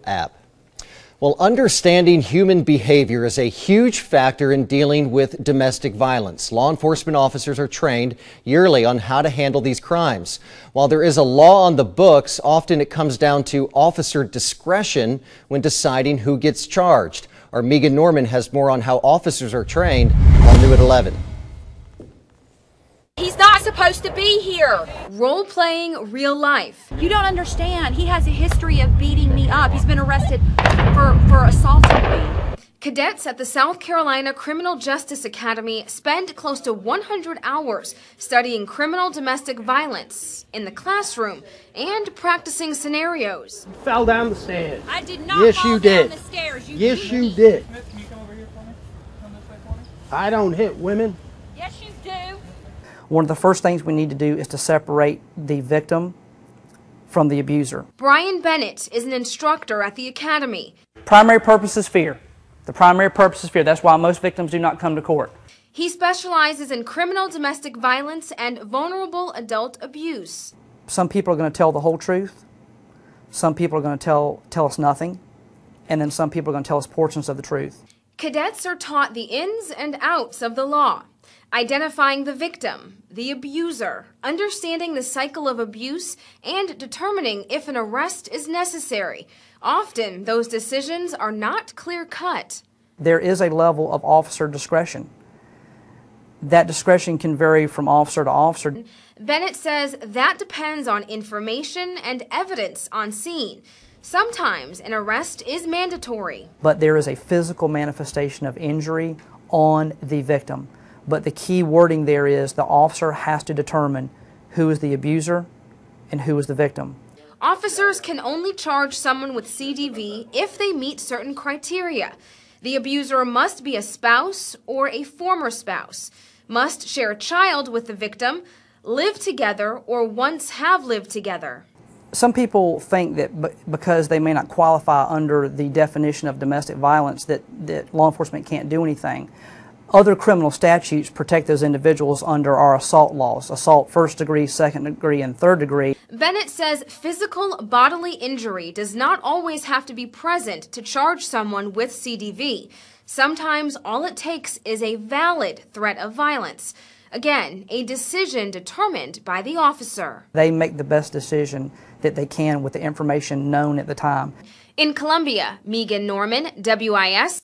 app. Well, understanding human behavior is a huge factor in dealing with domestic violence. Law enforcement officers are trained yearly on how to handle these crimes. While there is a law on the books, often it comes down to officer discretion when deciding who gets charged. Our Megan Norman has more on how officers are trained on New at 11. He's not supposed to be here. Role-playing real life. You don't understand. He has a history of beating me up. He's been arrested for assaulting me. Cadets at the South Carolina Criminal Justice Academy spend close to 100 hours studying criminal domestic violence in the classroom and practicing scenarios. You fell down the stairs. I did not fall down the stairs. Yes, you did. Can you come over here for me? Come this way for me? I don't hit women. Yes, you do. One of the first things we need to do is to separate the victim from the abuser. Brian Bennett is an instructor at the academy. Primary purpose is fear. The primary purpose is fear. That's why most victims do not come to court. He specializes in criminal domestic violence and vulnerable adult abuse. Some people are going to tell the whole truth. Some people are going to tell us nothing. And then some people are going to tell us portions of the truth. Cadets are taught the ins and outs of the law, identifying the victim, the abuser, understanding the cycle of abuse, and determining if an arrest is necessary. Often, those decisions are not clear-cut. There is a level of officer discretion. That discretion can vary from officer to officer. Bennett says that depends on information and evidence on scene. Sometimes an arrest is mandatory. But there is a physical manifestation of injury on the victim. But the key wording there is the officer has to determine who is the abuser and who is the victim. Officers can only charge someone with CDV if they meet certain criteria. The abuser must be a spouse or a former spouse, must share a child with the victim, live together, or once have lived together. Some people think that because they may not qualify under the definition of domestic violence that law enforcement can't do anything. Other criminal statutes protect those individuals under our assault laws, assault first degree, second degree, and third degree. Bennett says physical bodily injury does not always have to be present to charge someone with CDV. Sometimes all it takes is a valid threat of violence. Again, a decision determined by the officer. They make the best decision that they can with the information known at the time. In Columbia, Megan Norman, WIS.